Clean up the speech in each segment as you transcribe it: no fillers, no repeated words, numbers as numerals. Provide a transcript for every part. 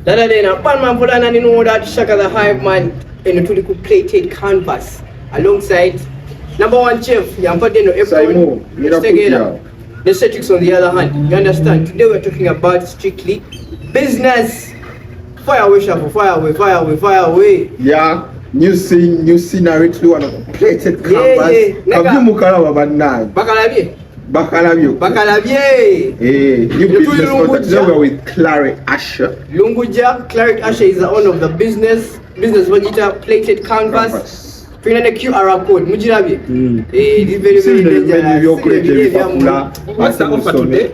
Dada dena Palman Pulana ni know that Shaka the Hive Man in a tuliku plated canvas alongside number one chef Yampadeno April. The statics on the other hand. You understand? Today we're talking about strictly business. Fire away, shuffle, fire away. Yeah. New scene, new scenery to one of plated canvas. Bakalavie. New business contact together with Claret Asher. Lunguja, Claret Asher is the owner of the business vegeta plated canvas. Find the QR code. Mujirabi. This is very dangerous. What's the offer today?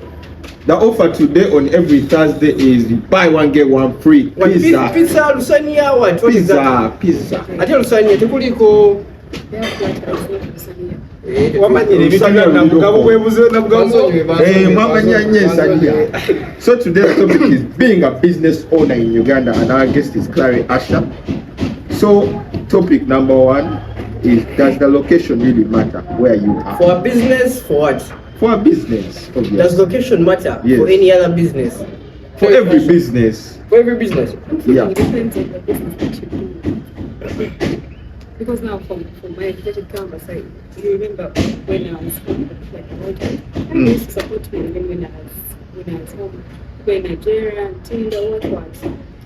The offer today on every Thursday is buy one get one free. Pizza. Pizza Lusania what? What is that? Pizza. I tell Lusania tekuliko. So today's topic is being a business owner in Uganda, and our guest is Claret Asher. So topic number one is, does the location really matter where you are? For a business, for what? For a business, obviously. Does location matter? Yes. For any other business? For every business. For every business? Yeah. It depends on the business that you do. Because now from my educated canvas, you remember when I was home, like about it, I used to support me even when I was home, going Nigeria and Tinder, what.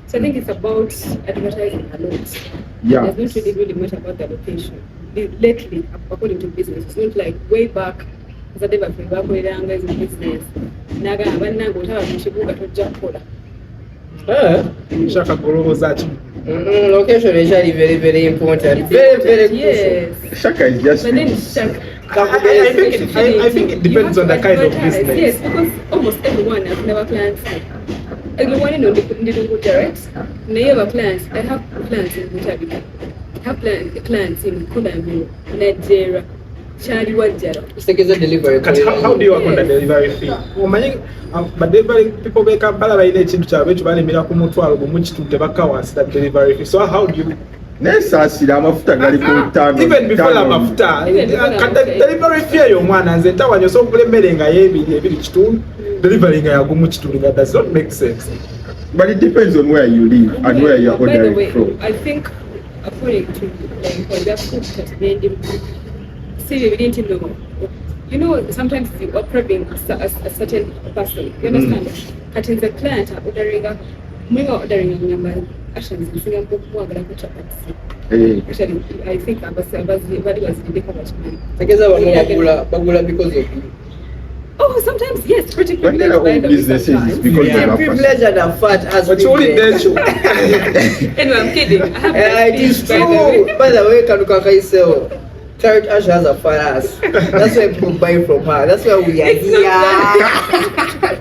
So I think it's about advertising a lot. Yeah. It doesn't really much about the location. Lately, according to business, it's not like way back. As a bakoleranga in business. Naga abananga otaba mukibuga tojja kukola. Shaka Gorozachi. Location is actually very important. Very crucial. Yes. Shaka is just. But then Shaka. I think it depends on the kind of business. Yes, because almost everyone has never plans. Everyone in the direct. They have clients. I have clients in Butabika. I have clients in Kulambi, Nigeria. It's like it's a delivery. How do you work on the delivery fee? But delivery people make up by the chin to which one miracle mutual which to the backwards that delivery fee. So how do you even before I'm after delivery fee your man and the tower you're so blaming a village to delivering a much to that does not make sense. But it depends on where you live and where you're ordering from. I think according to like when they're cooked at the end. See, we didn't know. You know, sometimes you are prepping a certain person. You understand? Cutting the client ordering a number actions in Singapore more than a chapati. Actually, I think I was the Bagula because of you. Oh, sometimes yes, pretty but there are all businesses because they are privileged and are fat as but only there. Anyway, I'm kidding. It is true. By the way, Kanukaka sell. Claret Asher has a fat ass. That's why people buy from her. That's why we are here.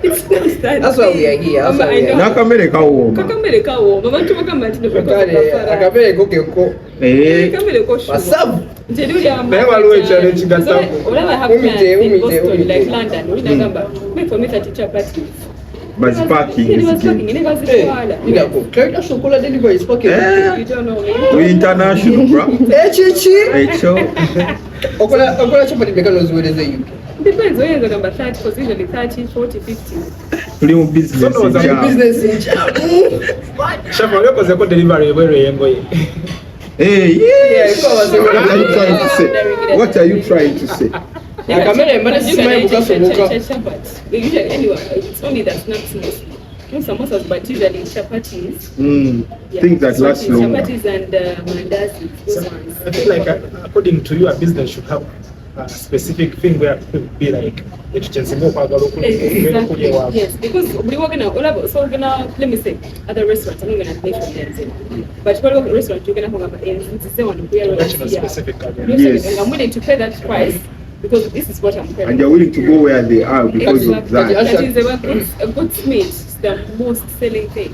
That's why we are here. That's why we are here. Nakamereka wo. Nakamereka wo. Mama tu makamati ndo akamereka kokeko. Nakamereka ko. Wasabu. Never do a challenge that time. Whenever I have plans in Boston, like London, we nagamba. Wait for me to teach chapati. But it's parking. It was parking. It was parking. Claret Asher cola delivery is parking. You don't know me. We international, bro. Chichi. Depends chapati because where is you? Depends where you're number 30, because usually 30, 40, 50. Doing business. Business in job. Shafa, what was the delivery where you are going? Hey, yes. What are you trying to say? Anyway, it's only that snacks mostly. Samosas, but usually chapatis. Things that last long. Chapatis and mandazis. Those ones. I feel like according to you, a business should have a specific thing where it could be like Exactly. Yes, because we work in a so let me say at the restaurant, I'm not gonna mention names. But when you work at a restaurant, you're gonna have a specific. Yes. I'm willing to pay that price. Because this is what I'm paying. And you're willing to go where they are because of that. That is a goat's meat is the most selling thing.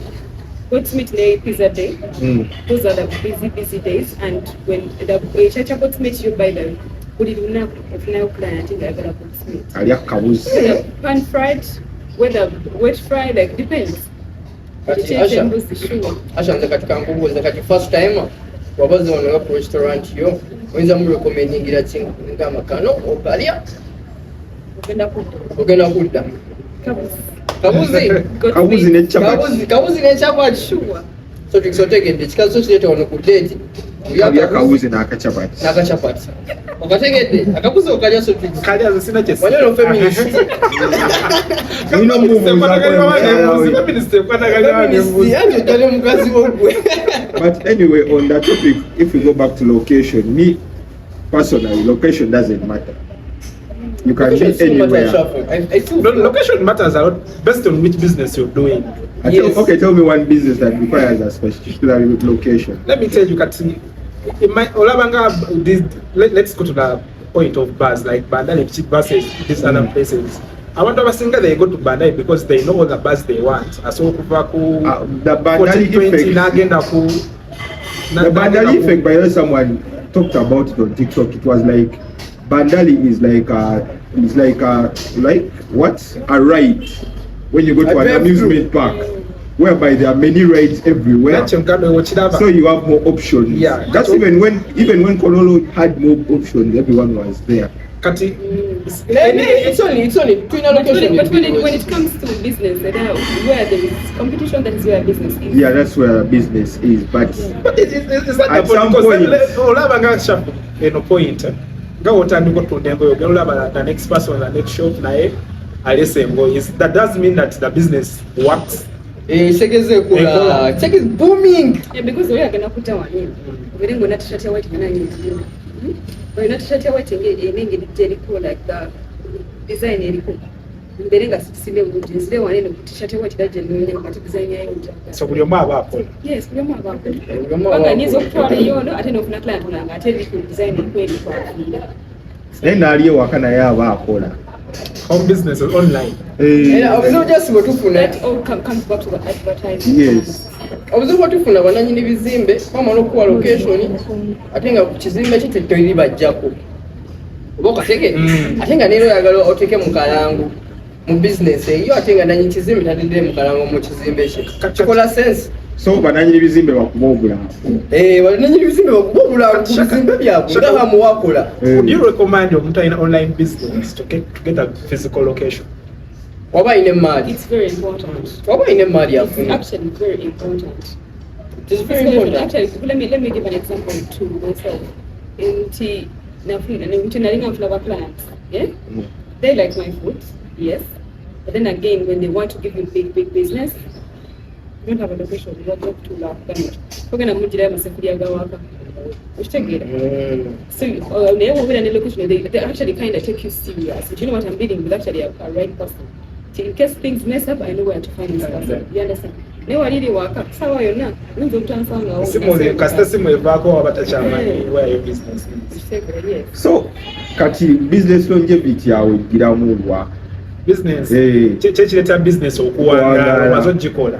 Goat's meat day, pizza day. Those are the busy days. And when the goat's meat you buy them, would you not if now client in the goat's meat? Whether pan fried, whether wet fried, like depends. Asha, first time wabazi wano ku restaurant yo oyinza mu recommendingira ngama kano okalya ogenda kudda Kabuzi ne chapati. Kabuzi ne chapati. Sure. So tukisotegedde kikazo kireta ono ku date. Kabya kabuzi n'akachapati. N'akachapati. Okategedde akabuzi okalya so tukisotegedde. Kalya zo sina kyesi. Wanyolo feminist. Nino Yanjo tale mukazi wogwe. But anyway, on that topic, if we go back to location, me personally, location doesn't matter. You can be anywhere. Location matters a lot based on which business you're doing. Okay, tell me one business that requires a specific location. Let me tell you, Kati, in my let's go to the point of bars like Bandai versus these other places. I want to think they go to Bandai because they know all the bars they want. So The Bandai effect, by the way, someone talked about it on TikTok. It was like Bandali is like what? A ride when you go to an amusement park, whereby there are many rides everywhere. So you have more options. Yeah. That's even when Kololo had more options, everyone was there. Kati, It's only twin location. But when it comes to business, where there is competition, that is where business is. Yeah, that's where business is. But it's not at the some point. point, Go and go to them. The next person, the next shop, that does mean that the business works. Check is booming. Yeah, because we are going to put our name. We didn't go to shut your white and we're not shut your white and like the design. Mberenga sile ngudi zile wanene kutisha what daje nene ngati design yayo. So buli omwa abapo. Yes, buli omwa abapo. Banga nizo kutwala yono ate no kuna client unanga ate ku design kweli kwa fida. Then aliye wakana yaba akola. Home business online. Obuzo just botufuna. That all comes back to the advertising. Yes. Obuzo botufuna bananyini bizimbe kama lokuwa location ate nga kizimbe kitetoiri bajjako. Oboka tege. Ate nga nero yagalo oteke mu kalangu. Mu business eyo ate nga nanyi kizimbe tadinde mu kalango mu kizimbe kye. Kikola sense. So bananyini bizimbe bakubogula. Bananyini bizimbe bakubogula ku bizimbe byabwe nga mu wakola. Would you recommend omuntu in online business to get a physical location? Waba ine mali. It's very important. Waba ine mali It's afuna. actually very important. It's very important. Actually, let me give an example to myself. In nalinga flower clients, yeah? They like my food, yes. But then again, when they want to give you big business, you don't have a location, you don't have to laugh. We're going to move to them and say, so never with any location, they actually kind of take you serious. Do you know what I'm dealing with? Actually, a right person. In case things mess up, I know where to find this person. You understand? Never really work up. So why you're not? Where your business is. So, kati business longevity yawe giramu lwa. Business. Chechileta business okuwanga bazogikola.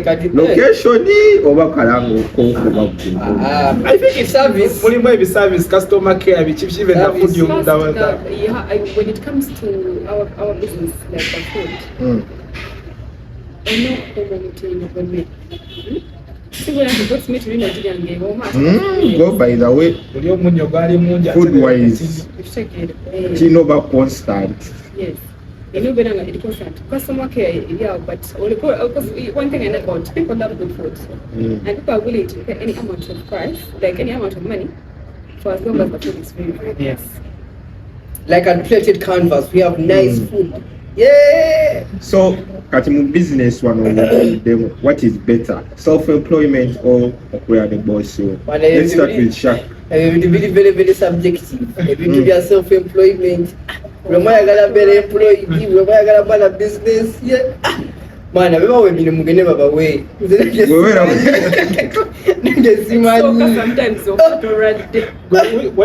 Kati Location oba kalango ko I think it's service. Mulimu ebi service, customer care, even the food you when it comes to our business, like the food, I know Go by the way, food wise, Kinoba constant. Yes. You know better than constant. Customer care, yeah, but one thing I know about people love good food. And people are willing to pay any amount of price, like any amount of money, for as long as the food is very good. Yes. Like a plated canvas, we have nice food. Yeah. So, katimu business one on them, what is better, self-employment or where the boss? Let's start with Shaq. Very subjective. If you give self-employment, we might get a better employee. We might get a better business. Yeah. Man, I've always been moving about way. Sometimes what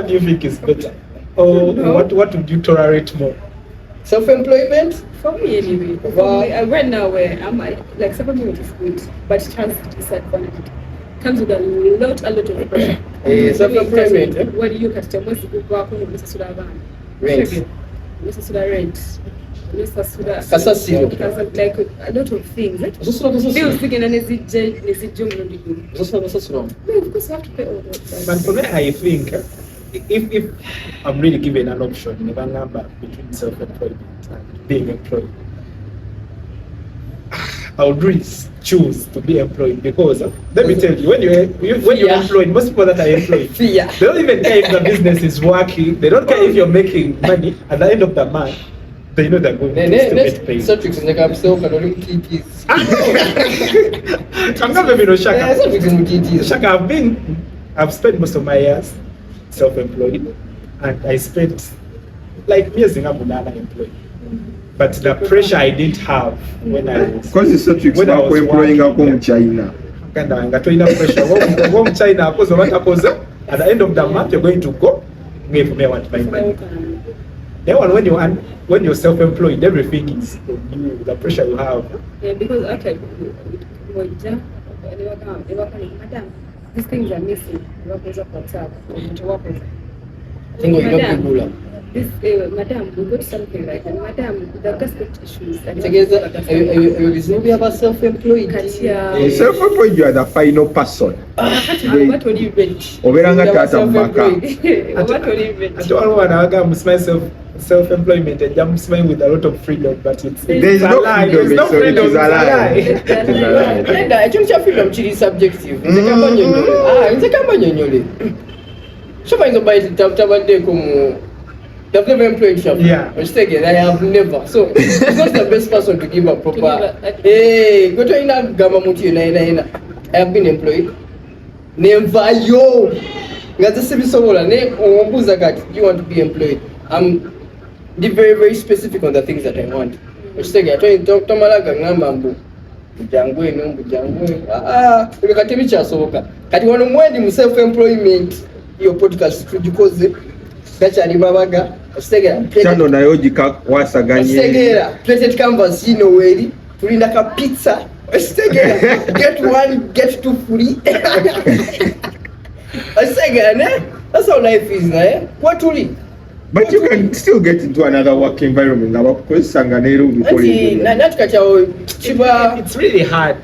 do you think is better? Or what would you tolerate more? Self-employment? For me anyway. Right now where I'm like self-employment is good, but it has disadvantage. Comes with a lot of pressure. Self-employment. What do you customers go up on Mr. Sudan? Rent. Mr. Sudan rent. Mr. Sudan. Like a lot of things. Bills again and of course you have to pay all that. But for me, I think if I'm really given an option, if I number between self-employment and being employed, I would really choose to be employed because let me tell you, when you're employed, most people that are employed, they don't even care if the business is working. They don't care if you're making money. At the end of the month, they know they're going to get paid. Shaka, I've spent most of my years self-employed, and I spent like years in Uganda employed. But the pressure I didn't have when I was when I was employing in China. China, at the end of the month, you're going to go. Give me what my money. Then when you're self-employed, everything is on you. The pressure you have. Yeah, because actually, these things are missing. This, madam, we got something like that. Madam, the gasket issues. Self-employed, you are the final person. What will you rent? Self-employment and I'm smiling with a lot of freedom, but there's no freedom. It's a lie. I don't have freedom to subjective. It's a company. I've never employed shop. Yeah. I have never. So it's not the best person to give a proper. Hey, go to ina gamamuti ina. I have been employed. Never yo. You want to be employed. I'm very, very specific on the things that I want. I told Dr. Malaga Ngamambu. Self-employment, your podcast because that's a Mabaga. Chano na yojika wasaganye. Plated canvas, you know, where to like a pizza. Get one, get two free. That's how life is, eh? What to read? But you can still get into another work environment. It's really hard.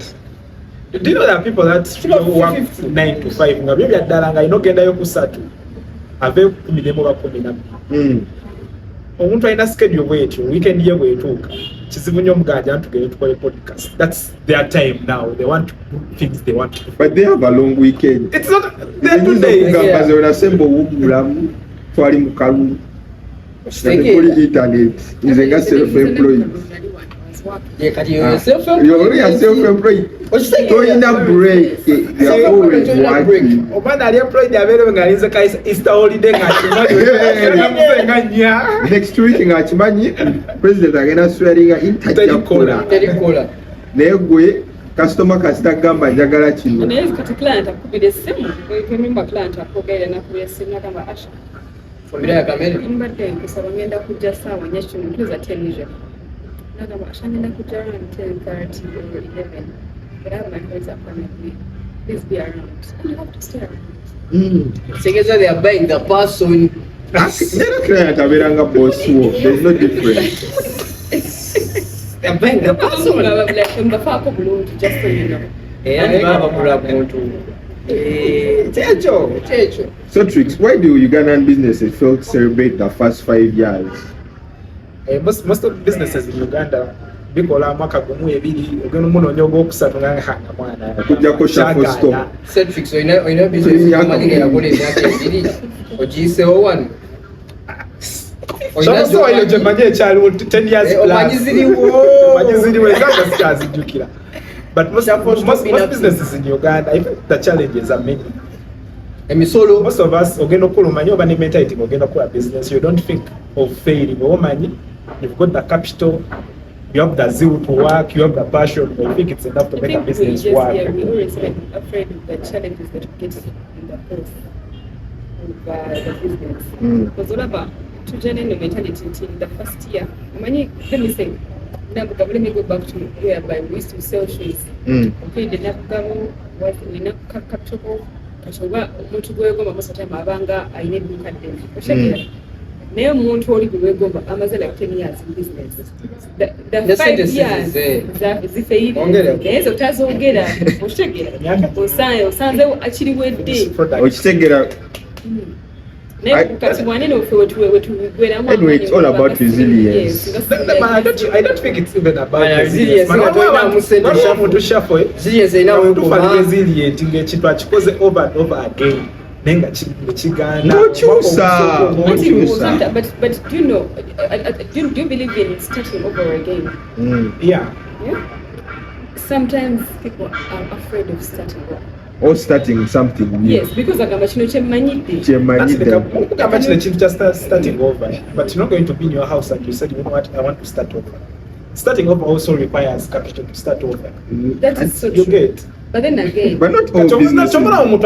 Do you know that people that work 9 to 5? Maybe at Dalanga, you know, get a kusatu. Ave kumidemo bakomina. Omuntu alina schedule bwetyo weekend ye bwetuuka kizibu nnyo muganja ntugende tukole podcast. That's their time now. They want to do things they want to do. But they have a long weekend. It's not they're 2 days. Twali mu kalulu. Kuli internet. Nze nga self-employed. You're self-employed. Toyina break. You're always working. Obana ali employed abere ngalinze ka Easter holiday ngachimanyi. Next week ngachimanyi president agenda swearinga interkola. Naye gwe customer kasita gamba njagala kino. Naye kati client akubira simu, remember client akogera na kubira simu nakamba Asha. Mbira kamera. Mbadde kusaba ngenda kujja sawa nyesho ntuza 10 usually. Nakamba Asha ngenda kujja around 10:30 or 11. But I have my friends up on me. Please be around. And you have to stay around. Together they are buying the person. There's no difference. They're buying the person. Just so you know. So Trix, why do Ugandan businesses fail to celebrate the first 5 years? Most of the businesses in Uganda bikola mwaka gumu ebiri ogenda munonyo gwokusatu nga hanga mwana kujja ko shuffle stop Celtics oina business yamalire yakole emyaka ebiri ogisewo one so ile jemanye ekyali 10 years plus omanyiziriwo ezanga sikyazijjukira. But most businesses in Uganda, even the challenges are many. Most of us ogenda okulumanya oba ne mentality ogenda okukola business, you don't think of failing. Omanyi you've got the capital, you have the zeal to work, you have the passion. I think it's enough to make a business work. Yeah, we always get afraid of the challenges that we get in the course of the business. Because all about children and mentality in the first year. Let me say, let me go back to whereby we used to sell shoes. Okay, the Nabugamu was in a capital. Omuntu gwegomba most of the time abanga ayina edduuka ddene oshakira naye omuntu oli gwegomba amaze like 10 years in business the 5 years zifeire naye zo tazongera oshakira osanzewo akiri wedde okitegera Anyway, it's all about resilience. But I don't think it's even about resilience. Resilience resilient ng'ekintu akikoze over and over again. No chusa. But do you know, do you believe in starting over again? Yeah. Sometimes people are afraid of starting over. Or starting something new. Yes, because I'm Chemanyite. Just starting over, but you're not going to be in your house and you said, you know what, I want to start over. Starting over also requires capital to start over. That is so you true. get. But then again, But not all business require capital.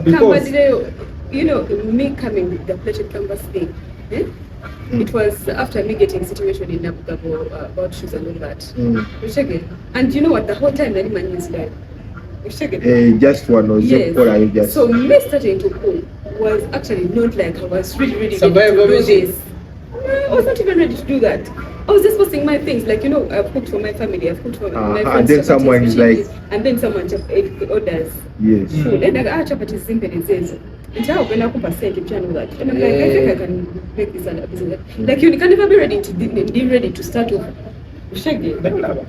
Because you know, me coming with the plated canvas thing, it was after me getting situation in Nabugabo about shoes and all that. You check it. And you know what, the whole time the man is like, you check it. Just one or yes. So me starting to cook was actually not like I was really ready to do this. I was not even ready to do that. I was just posting my things, like, you know, I've cooked for my family, I've cooked for my friends. And then someone is like, and then someone orders food. And I chapati is simple as this. And how when I cook a cent, you know that. And I'm like, I think I can make this and business. Like, you can never be ready to start over. starting over.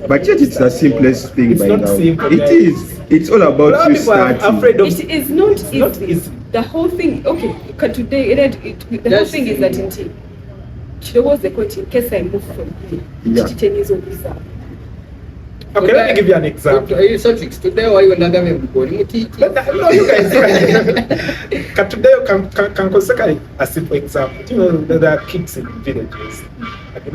But yet it's the simplest thing by now. It is. It's all about you starting. It is not easy. The whole thing, okay, today, the whole thing is that she was the coach in case I move from here. 10 years old visa. Okay, let me give you an example. You such today why you not having No, you guys. Today can consider a simple example. You know, there are kids in villages. Like in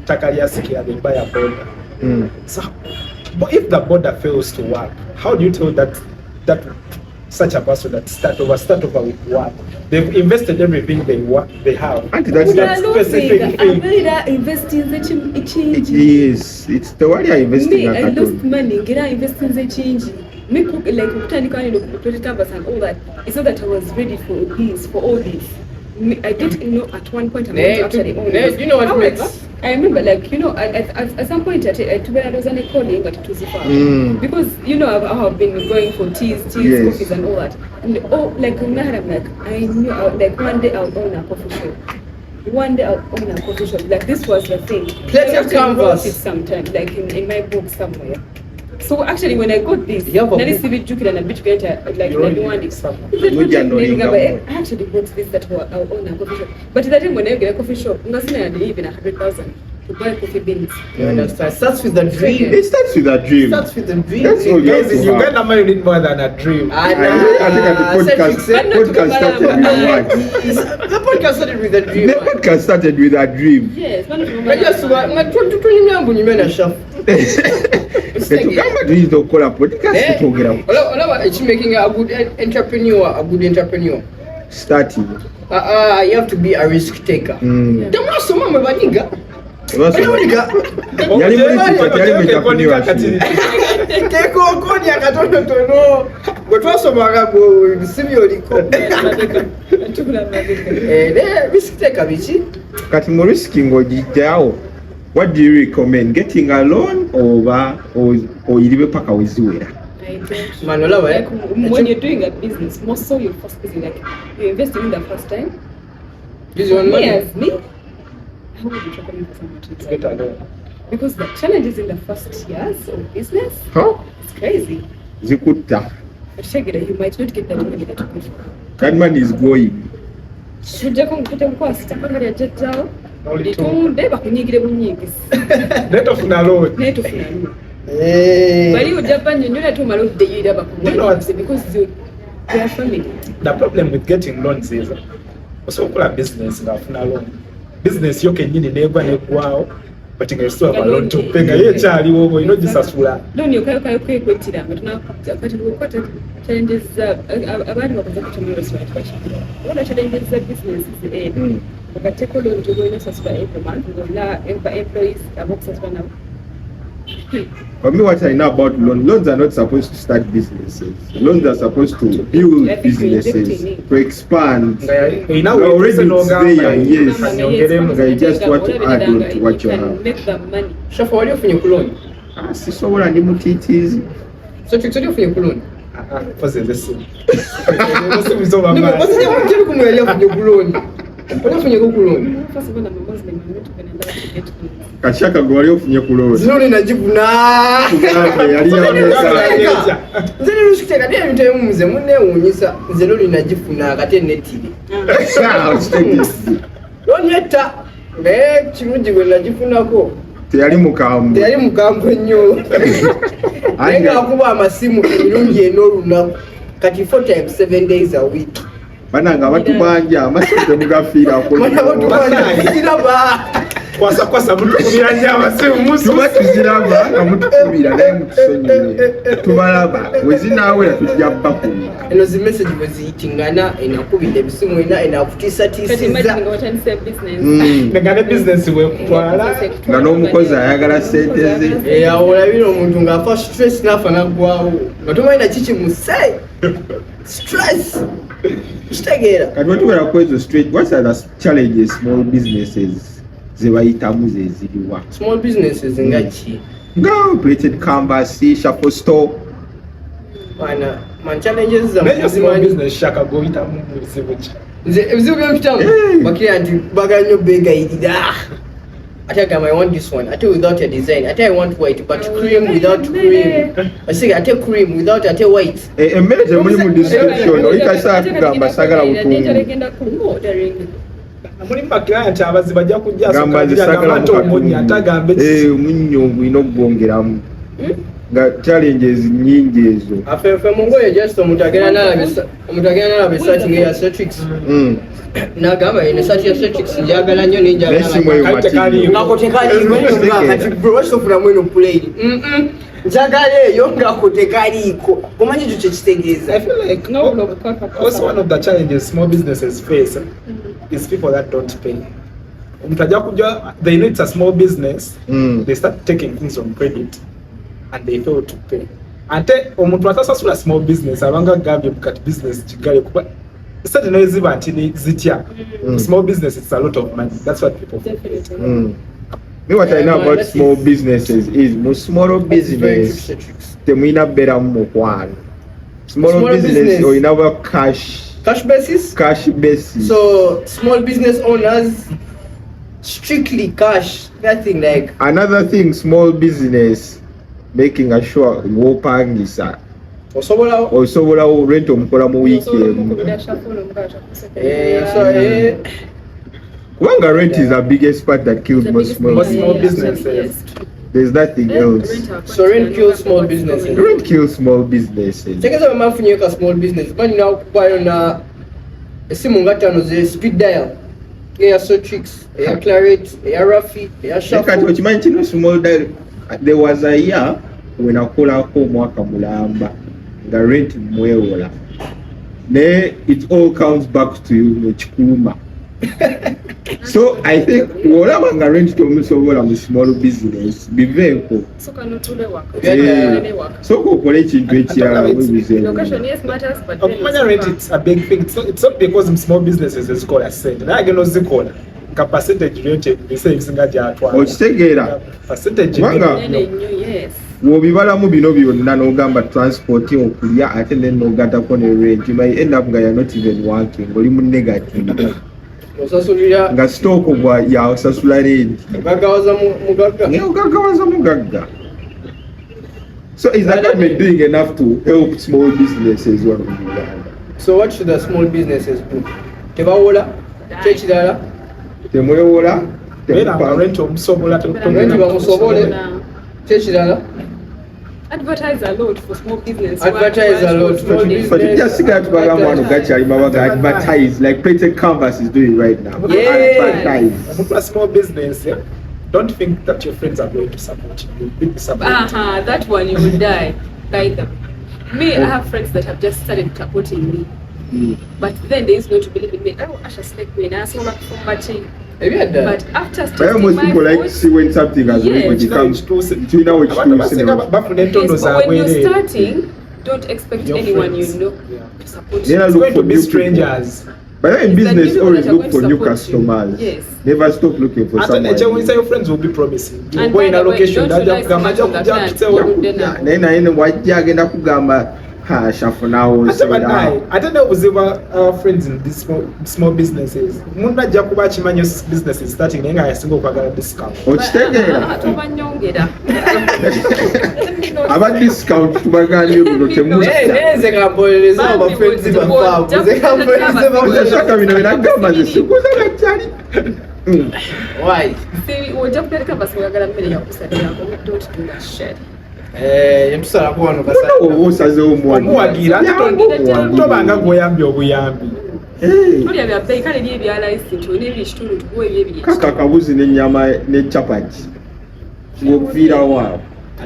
Takayasiki, they buy a border. So, but if the border fails to work, how do you tell that such a person that start over with what? They've invested everything they have. And that's that specific thing. It is. It's the one you're investing. I lost money. Get investing the change. Make like and all that. It's not that I was ready for all this. I didn't know at one point I'm going to actually own it. You know what makes... I remember, like, you know, at some point, I was on a calling, but it was far. Because, you know, I have been going for teas, coffees, and all that. And like, I'm like, I knew, like, one day I'll own a coffee shop. Like, this was the thing. Plenty of canvas. It sometime, like in my book somewhere. So actually, when I got this, I actually bought this that I'll own a coffee shop. But that time when I get a coffee shop, I didn't even 100,000 to buy coffee beans. You understand? It starts with the dream. It starts with a dream. That's all you have to have. Uganda man, you need more than a dream. I think the podcast started with what? The podcast started with a dream. The podcast started with a dream. Yes, But just making a good entrepreneur. Starting. You have to be a risk taker. What do you recommend? Getting a loan or you pack a wizuera? Like when you're doing a business, most so your first business, like you invest in the first time. This one money? Yes, me. How would you recommend for someone to get a loan? Because the challenges in the first years of business, it's crazy. Zikuta. You might not get that money that you pay for. That money is going. Netofuna loan. But you Japan, you know that because you are family. The problem with getting loans is also a business ngafuna loan. Business you can never wow, but you still have a loan to pay. You know disasula. Loan you can kwetira but now kati lokota challenges abantu bakoze kutumira what are challenges that business is take loan to go in every month employees about now. For me, what I know about loans are not supposed to start businesses. Loans are supposed to build businesses, to expand. Already it's there, yes. I just want to add on to what you have. Make the money. Shafa, what do you think you loan? sisobola ndi mutiitiizi. So chikisoti ofunye kuloni. Fazeze simu. Tiri kumwelea funye kuloni. Unafunye kuloni. First of all, I'm a Muslim. I'm not even allowed to get clothes. Kachaka gwali ofunye kuloni. Ziloni najivuna. Kugambe yali yamesa. Nzeli lushikiteka ndiye mtemu mze munewunyisa nzeloli najifuna kate netili. Lonyeta kirungi gwe nagifunako teyali mukambwe nnyo naye ng'akuba amasimu emirundi ena olunaku kati 4 times 7 days a week. Bananga batubanja amasimu temugafiirako kiraba kwasa mutukubira nnyo amasimu musu tuba tuziraba nga mutukubira naye mutusonyiwe tubalaba wezinawera tujja bakubira eno zi message bwe ziyitingana enakubira ebisimu ena enakutiisatiisiza nga ne bizinesi bwekutwala nga n'omukozi ayagala sente ze olabira omuntu ng'afa stress n'afa naggwawo nga tomanyi nakiki muse stress kitegeera kati wetubera ku ezo straight what are the challenges small businesses zebayitamu zeziriwa small businesses nga ki nga operated canvas shuffle store man challenges za shaka goyitamu mubizibu ki nze ebizibu byempitamu bakira nti bagala nnyo begayirira ate agamba I want this one ate without a design ate I want white but cream without cream asige ate cream without ate white emmere temuli mu description oyikasa kugamba sagala butungu mulimu bakirayanti abazi bajja kujja gamba nze sagala omunnyo ngulina okugwongeramu nga challenges nyingi ezo afefe mungoye just omuntu agenda nalaba esaati ngeya Cetrix nagamba eno esaati ya Cetrix njagala nnyo nengako tekaliikokati bro wasofulamu eno puleyini njagala eyo ngako tekaliiko omanyi ekyo kyekitegeeza. I feel like also one of the challenges small businesses face is people that don't pay. They know it's a small business, they start taking things on credit and they fail to pay. Ate omuntu atasasula small business abanga gambye bukati business kigale kuba certain eziba ntini zitya. Small business it's a lot of money. That's what people feel. Me what I know about small businesses is most small business temwina bera mu mukwano. Small business or in our cash basis. So small business owners strictly cash. That thing like another thing small business making a sure wopangisa osobola rent omukola mu weekend kubanga rent is the biggest part that kills most small businesses. There's nothing else. So rent kills small businesses. Rent kills small businesses. Tegeza bamafunye ka small business bani na okubayo na esimu ngataano ze speed dial ya Sotrix ya Claret ya Rafi ya Shuffle. Kati okimanyi kino small dial there was a year when akolako mwaka mulamba nga rent mwewola ne it all comes back to you nekikuluma. So I think whatever nga rent tomusobola mu small business biveeko so kokole ekintu ekirala okumanya rent it's a big thing. It's not because small businesses ezikola sente naye agenda ozikola ka percentage rent ebisinga gyatwala okitegeera kubanga wobibalamu bino byonna n'ogamba transport okulya ate ne n'ogattako ne rent you may end up nga you're not even working oli mu negative nga stooko gwa yasasula rent ogagawaza mugagga. So is the government doing enough to help small businesses one of Uganda? So what should the small businesses do? Tebawola kyekirala temwewola rent omusobola bamusobole kyekirala advertise a lot for small business. Advertise a lot for business. But you just got to advertise like Printed Canvas is doing right now. Advertise. Small business, yeah? Don't think that your friends are going to support you. You'll be supported. That one you will die by them. Me, I have friends that have just started supporting me. But then there is no to believe in me. Oh, I shall select me and I saw from batching. But after starting most people like to see when something has really become you know which when you're starting, don't expect anyone you know to support you. It's going to be strangers. But in It's like business, people always that are look for going to new support customers. you. Yes. Never stop looking for Ate someone. ekyewuunyisa your friends will be promising. You And go by in the a way, location, don't ajja rely so kugamba much on the ajja plan. kuteewo. Yeah. Naye naye wajja agenda kugamba shafunawo Ate bannaye, ate n'obuzibu our friends in these small businesses. Mundu ajja kuba akimanyi business is starting naye nga yasinga okwagala discount. okitegeera Tobanyongera. aba discount tubagambye buno temusa neze kampolereza abafenzi bafaamu nze kampolereza shaka bino binagamba ze sikuza gakyali why Ojja kutereka basi oyagala mmere yakusalirako. Don't do that shit. netusalako wano oba osazewo Omuwagira ate tobanga gwoyambye obuyambi. Tulya bya bbeeyi kale bye ebya license olina eby'ekitundu tukuwa ebyo kaka akabuzi n'ennyama ne capati ng'okufiirawo awo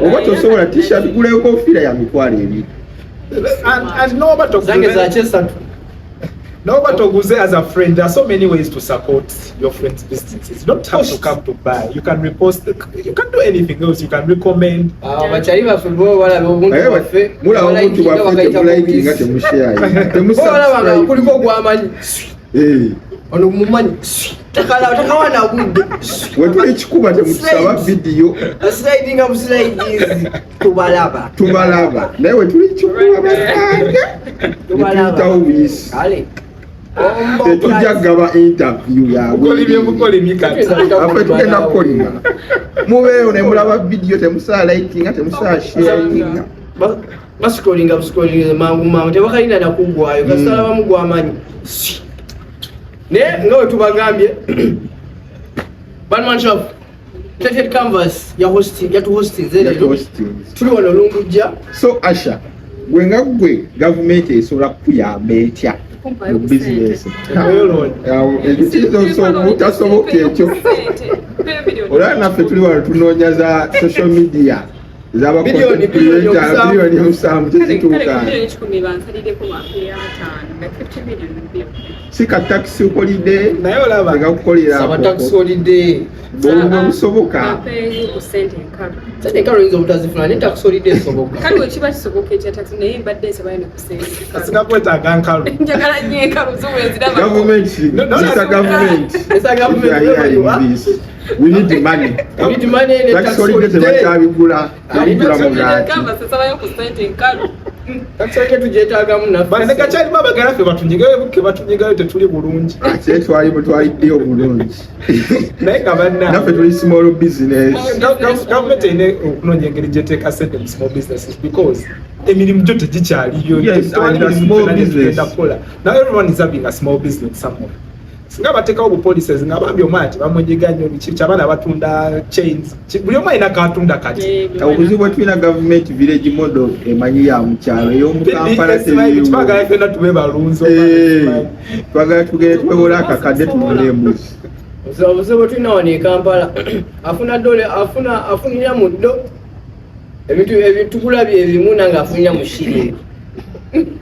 oba tosobola t-shirt guleyo kofiira ya mitwalo ebiri And n'oba zange toguze zakyesatu n'oba toguze as a friend, there are so many ways to support your friends' businesses. You don't have to come to buy. You can repost, you can do anything else. You can recommend. abakyali baffe bo balaba obuntu bwaffe mulaba omuntu bwaffe temulayikinga temushyayibalabanga kuliko ogwamanyi temusa ono mumanyi takawana budde wetuli kikuba temutusaba vidiyo aslidinga buslaidizi tubalaba naye wetuli kikuba basange netuyitawo buyisi kale tetujja gaba interview yawe Bukolimi kati. afe tugenda kukolima mubeeyo ne mulaba vidiyo temusaa likinga temusaa sharinga basikolinga busikolinga mangu tebakalina nakugwayo kasala bamugwamanyi naye nga wetubagambye banmanshop plated canvas yatuhostinze leero tuli wano olungujja so asha gwe nga gwe gavumenti esobola kukuyamba etya mu bizinesi ekitasoboka ekyo olaba naffe tuli wano tunoonya za social media Bilioni biliyoni musanvu tezituuka si katakisi ukolidde Naye olaba tegakukolera sabatax holiday bw'oba busoboka sente enkalo oyinza obutazifuna naye tax holiday esoboka kale wekiba kisoboka ekya taxi naye mbadde nsabayo ne kusente kasinga kwetaaga nkalu. njagala nnyo enkalu zoweziraba gavumenti esa gavumenti esa gavumenti we need money need money ne tax holiday tebakyabigula tebigula mu gaati kamba sasabayo ku sente enkalu tax holiday tugyetaagamu Bane naffe kakyalimu abagala ffe batunyigayo ke batunyigayo tetuli bulungi. ate twaliddeyo bulungi Naye nga banna naffe tuli small business gavumenti erina okunoonya engeri gyeteeka ssente mu small businesses because emirimu gyo tegikyaliyo. Yes, Tewali and a mirimu small gyonna gye business. tugenda kukola. Now everyone is having a small business somewhere. Singa bateekawo bupolices nga bambi omwana tebamwenyiga nnyo biki kyabana abatunda chains buli omu alina katunda kati. obuzibu bwe tulina gavumenti village model emanyi ya mukyalo ey'omukampala teriiwo twagala ffenna tube balunzi. twagala tugende twewole akakadde tunule embuzi obuzibu bwe tulina wano e Kampala afuna dole afunira mu ddo ebintu ebitugula bye bimu nange afunira mu shiri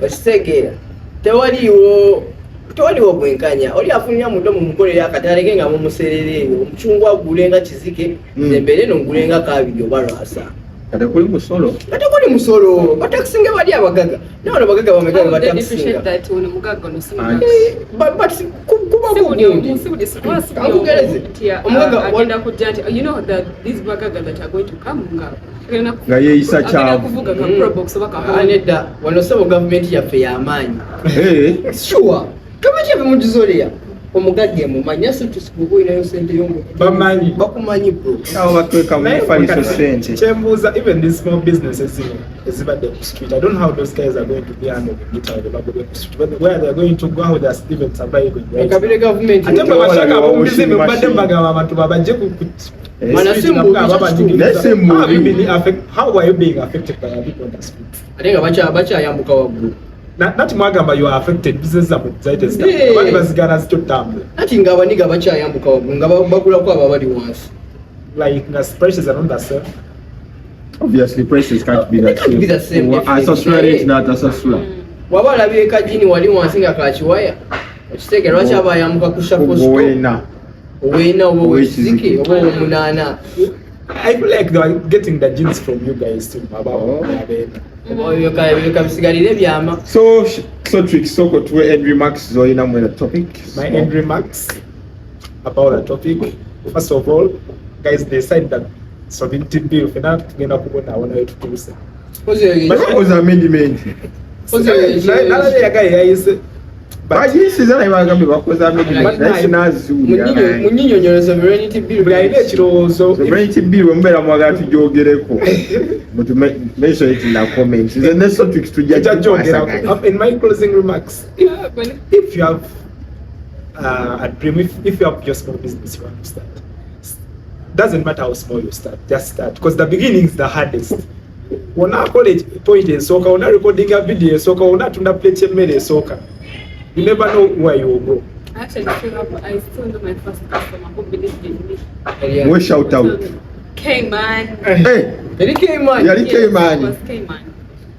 okitegeera tewaliwo bwenkanya oli afunira mu ddo mu mukolera akatale ke nga mumuserere eyo omucungwa agulenga kizike embeere nogulenga kabiri oba lwasa kati kuli musolo ate kuli musolo batakisinga bali abagaga naye wano abagaga bameka batakisinga kuba kugundi agenda kujja nti you know that these bagaga that are going to come nga yeeyisa kyavu kuvuga ka probox oba ka anedda wano sebo gavumenti yaffe y'amaanyi sure gavumenti yaffe mugizolera omugagge mumanyi ase tusikuba oyinayo sente Bamanyi. bakumanyi bro awo batweka mu mufaliso sente kyembuuza even these small businesses zino ezibadde ku street I don't know how those guys are going to be under the guitar bagobye ku street where they are going to go how they are even surviving ekabire gavumenti ate mwe bashaka ab'omubizibu mbadde mbagamba abantu babajje ku how are you being affected by people on the street? ate nga bakyayambuka waggulu nati mwagamba you are affected business zammwe zaite abandi bazigana zitotambula ati nga abaniga bakyayambuka waggulu nga bagulako abo abali wansi like the prices are not the same. obviously prices can't be They can't be the same, definitely. asasula rate n'atasasula waba olabye ekajini wali wansi nga kakiwaya okitegeera lwaki aba ayambuka ku shafosto oweena oweena oba owekizike oba owomunaana I feel like they are getting the genes from you guys too about ebyo kabisigalire byama so So trick soko tuwe end remarks zoina mwena topic. My end remarks about the topic. First of all, guys, they said that sovereignty bill fena tugenda kubona wana wetu tuse. What was amendment? Nala ya guy yayise. But this is not even bakoza amendment. Munyinyonyo sovereignty bill Bya ile kirozo. Sovereignty bill mbera mwaga tujogereko. But mention it in the comments. Is the next topic to judge. In my closing remarks, if you have a dream, if you have your small business you want to start, doesn't matter how small you start, just start, because the beginning is the hardest. Una college point in soccer, una recording a video soccer, una tunda play chemele soccer, you never know where you will go. Actually, I still know my first customer who believed in me. We shout out. K-Man. Hey, K-Man. yeah, Yes, K-Man. it was K-Man.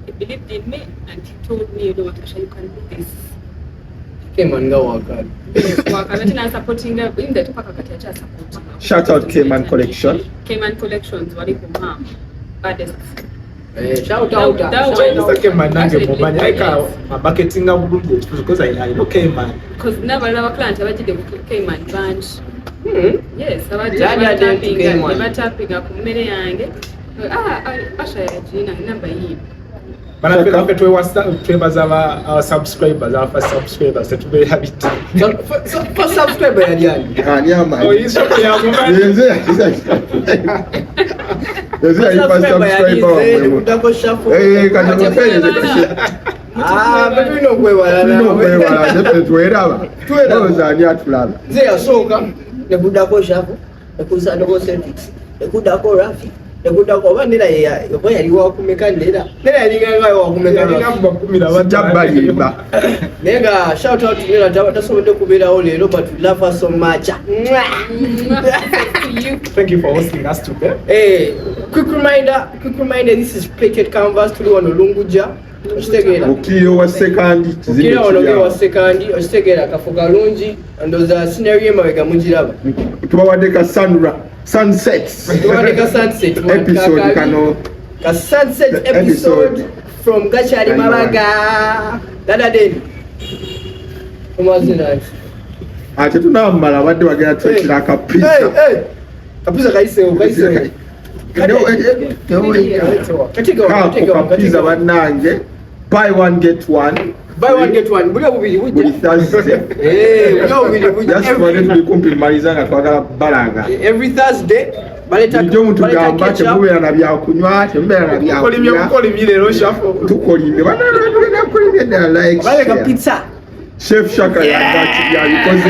He believed in me and he told me, you know what, Asha, you can do this. K-Man go work hard. I'm supporting them in the support. Shout out K-Man Collection. K-Man Collections, what you call baddest. Shout out. Mr. K-Man nange mumanya aika marketing bulungi because I know K-Man. Because never client abajide K-Man branch. Yes, abajide tapping ku mmere yange. Asha yajina number yi. Banapenda twebaza our subscribers, our first subscribers that we have it. For subscriber yani. Nyama. Oh, he's okay, man. Udako shafu. Betu ino kwewala na. Ze yasoka nekudako shafu, nekusandoko Celtics, nekudako Rafi. Nekudako bandera ya yaliwa kumeka ndera. Ndera yalinga wakumeka Jabba. Nega shout out to Nera tasobodde kubeerawo leero but we love her so much. Thank you for hosting us today. Quick reminder, this is Plated Canvas tuli wano Lunguja. Okitegeera. Okiro wa second. Okiro wano wa second. Okitegeera kafo kalungi ndoza scenario emabega mugiraba. Tubawadde ka sunsets. Tubawadde sunset. Episode kano. Ka sunset episode from Gachari Malaga. Dada Deni. Umazina. Ate tunamala badde bagera twekira kapizza. Kapizza kaisewo. Kapizza bannange. Buy one get one. Buli bubiri Thursday. Just for them to kumpi maliza nga twagala balanga. Every Thursday. Ndio mtu gamba temubeera na byakunywa, temubeera na byakunywa. Tukolimye lero shafo. Tukolimye. Bana kolimye na like. Baleka pizza. Chef Shaka yabikoze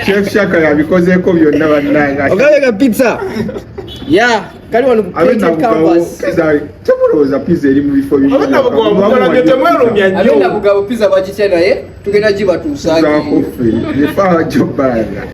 Chef Shaka yabikozeeko byonna bannanga. Ogaleka pizza. Yeah, kali wano Plated Canvas. Temulowooza pizza eri mu bifo bingi. Abenda bugabo pizza bagitya naye tugenda gibatuusaako. Efa Jobbalaga.